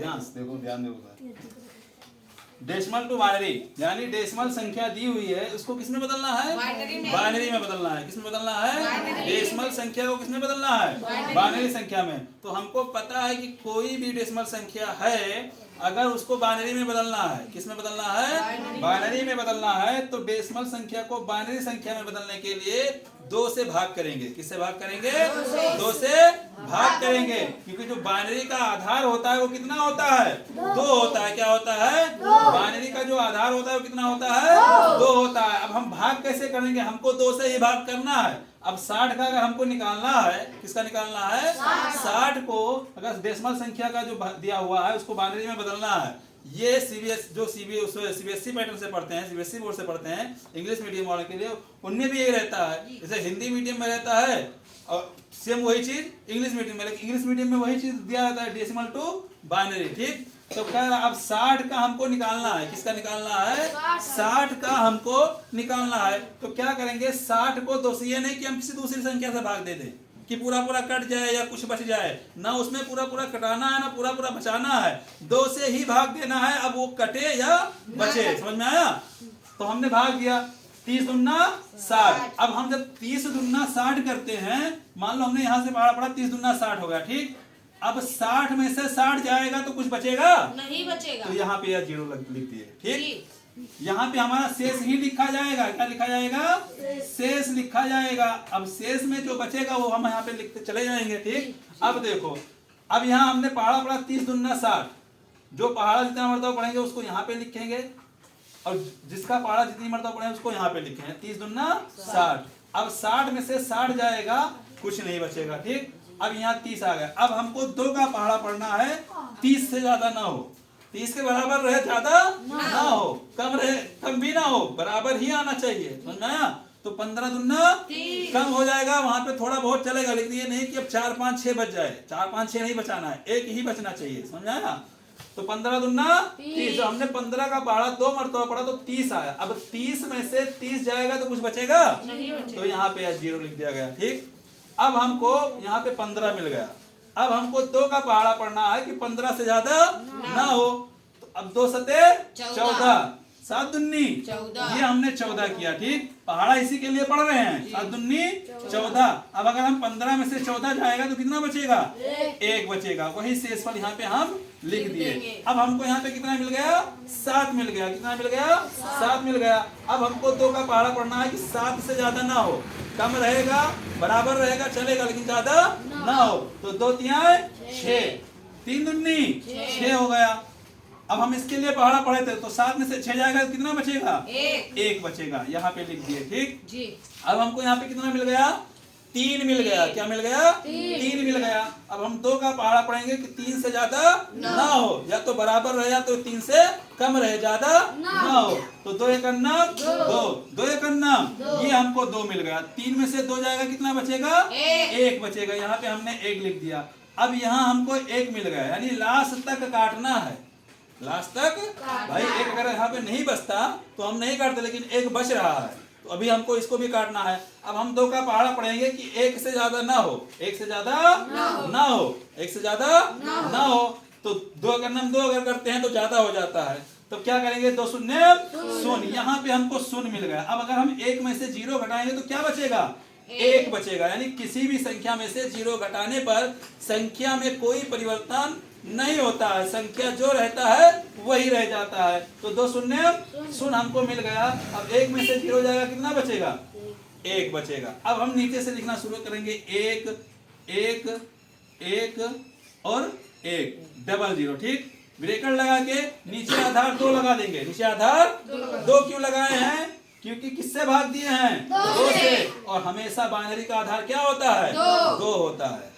देखो ध्यान दो। डेसिमल टू बाइनरी, यानी डेसिमल संख्या दी हुई है उसको किसमें बदलना है? बाइनरी में बदलना है। किसमें बदलना है? डेसिमल संख्या को किसमें बदलना है? बाइनरी संख्या में। तो हमको पता है कि कोई भी डेसिमल संख्या है, अगर उसको बाइनरी में बदलना है, किसमें बदलना है? बाइनरी में बदलना है। तो डेसिमल संख्या को बाइनरी संख्या में बदलने के लिए 2 से भाग करेंगे। किससे भाग करेंगे? 2 से भाग करेंगे, क्योंकि जो बाइनरी का आधार होता है वो कितना होता है? 2 होता है। क्या होता है? बाइनरी का जो आधार होता है वो कितना होता है? 2 होता है। अब हम भाग कैसे करेंगे? हमको 2 से ही भाग करना है। अब 60 का अगर हमको निकालना है, किसका निकालना है? 60 को अगर डेसिमल संख्या का जो दिया हुआ है उसको बाइनरी में बदलना है। ये सीबीएसई पैटर्न से पढ़ते हैं, सीबीएसई बोर्ड से पढ़ते हैं, इंग्लिश मीडियम वाले के लिए उनमें भी यही रहता है। जैसे हिंदी मीडियम में रहता है और सेम वही चीज इंग्लिश मीडियम में, लेकिन इंग्लिश मीडियम में वही चीज दिया जाता है, डेसिमल टू बाइनरी। ठीक, तो क्या अब 60 का हमको निकालना है। किसका निकालना है? 60 का हमको निकालना है। तो क्या करेंगे? 60 को 2 से, ये नहीं कि हम किसी दूसरी संख्या से भाग दे दें कि पूरा पूरा कट जाए या कुछ बच जाए, ना उसमें पूरा पूरा कटाना है ना पूरा पूरा बचाना है। 2 से ही भाग देना है, अब वो कटे या बचे। समझ में आया? तो हमने भाग दिया 30 दूना 60। अब हम जब 30 दूना 60 करते हैं, मान लो हमने यहाँ से पढ़ा 30 दूना 60 हो गया। ठीक, अब 60 में से 60 जाएगा तो कुछ बचेगा? नहीं बचेगा। तो यहाँ पे यह 0 लिख दिए। ठीक, यहाँ पे हमारा शेष ही लिखा जाएगा। क्या लिखा जाएगा? शेष लिखा जाएगा। अब शेष में जो बचेगा वो हम यहाँ पे लिखते चले जाएंगे। ठीक, अब देखो, अब यहाँ हमने पढ़ा 30 दूना 60, जो पहाड़ा जितना मरतबा पढ़ेंगे उसको यहाँ पे लिखेंगे और जिसका पहाड़ा जितनी मरतबा पढ़ेंगे उसको यहाँ पे लिखेंगे। 30 दूना 60। अब 60 में से 60 जाएगा, कुछ नहीं बचेगा। ठीक, अब यहाँ 30 आ गया। अब हमको 2 का पहाड़ा पढ़ना है, 30 से ज्यादा ना हो, 30 के बराबर रहे, ज्यादा ना हो, कम रहे, कम भी ना हो, बराबर ही आना चाहिए। समझ में आया? तो 15 दूना कम हो जाएगा, वहां पे थोड़ा बहुत चलेगा, लेकिन ये नहीं कि अब 4 5 6 बच जाए। 4 5 6 नहीं बचाना है, एक ही बचना चाहिए। समझ में आया? तो 15 दूना 30। हमने 15 का पहाड़ा 2 मरतबा पढ़ा तो 30 आया। अब 30 में से 30 जाएगा तो कुछ बचेगा? तो यहाँ पे 0 लिख दिया गया। ठीक, अब हमको यहाँ पे 15 मिल गया। अब हमको 2 का पहाड़ा पढ़ना है कि 15 से ज्यादा ना हो। तो अब 2 सते 14, 7 दूनी 14, ये हमने 14 किया। ठीक, पहाड़ा इसी के लिए पढ़ रहे हैं। 7 दूनी 14। अब अगर हम 15 में से 14 जाएगा तो कितना बचेगा? 1 बचेगा। वही शेषफल यहाँ पे हम लिख दिए। अब हमको यहाँ पे कितना मिल गया? 7 मिल गया। कितना मिल गया? 7 मिल गया। अब हमको 2 का पहाड़ा पढ़ना है कि 7 से ज्यादा ना हो, कम रहेगा, बराबर रहेगा, चलेगा, लेकिन ज्यादा ना हो। तो 2 तिहाई 6, 3 दूनी 6 हो गया। अब हम इसके लिए पहाड़ा पढ़े थे, तो 7 में से 6 जाएगा तो कितना बचेगा? 1 बचेगा। यहाँ पे लिख दिए। ठीक जी। अब हमको यहाँ पे कितना मिल गया? 3 मिल गया। क्या मिल गया? 3 मिल गया। अब हम 2 का पहाड़ा पढ़ेंगे कि 3 से ज्यादा ना हो, या तो बराबर रहे या तो 3 से कम रहे, ज्यादा ना हो। तो 2 एक अन्ना 2, 2 एक अन्ना, ये हमको 2 मिल गया। 3 में से 2 जाएगा, कितना बचेगा? 1 बचेगा। यहाँ पे हमने 1 लिख दिया। अब यहाँ हमको 1 मिल गया, यानी लास्ट तक काटना है। लास्ट तक भाई 1 अगर यहाँ पे नहीं बचता तो हम नहीं काटते, लेकिन 1 बच रहा है तो अभी हमको इसको भी काटना है। अब हम 2 का पहाड़ा पढ़ेंगे कि 1 से ज्यादा ना हो, 1 से ज्यादा ना हो, 1 से ज्यादा ना हो। तो 2 अगर हम 2 अगर करते हैं तो ज्यादा हो जाता है। तो क्या करेंगे? 2 शून्य शून्य। यहाँ पे हमको शून्य मिल गया। अब अगर हम 1 में से 0 घटाएंगे तो क्या बचेगा? 1 बचेगा। यानी किसी भी संख्या में से 0 घटाने पर संख्या में कोई परिवर्तन नहीं होता है, संख्या जो रहता है वही रह जाता है। तो 2 शून्य शून्य हमको मिल गया। अब 1 में से 0 जाएगा, कितना बचेगा? 1 बचेगा। अब हम नीचे से लिखना शुरू करेंगे, 1 1 1 और 1 डबल 0। ठीक, ब्रेकेट लगा के नीचे आधार 2 लगा देंगे। नीचे आधार 2 क्यों लगाए हैं? क्योंकि किससे भाग दिए हैं? 2 से। और हमेशा बाइनरी का आधार क्या होता है? 2 होता है।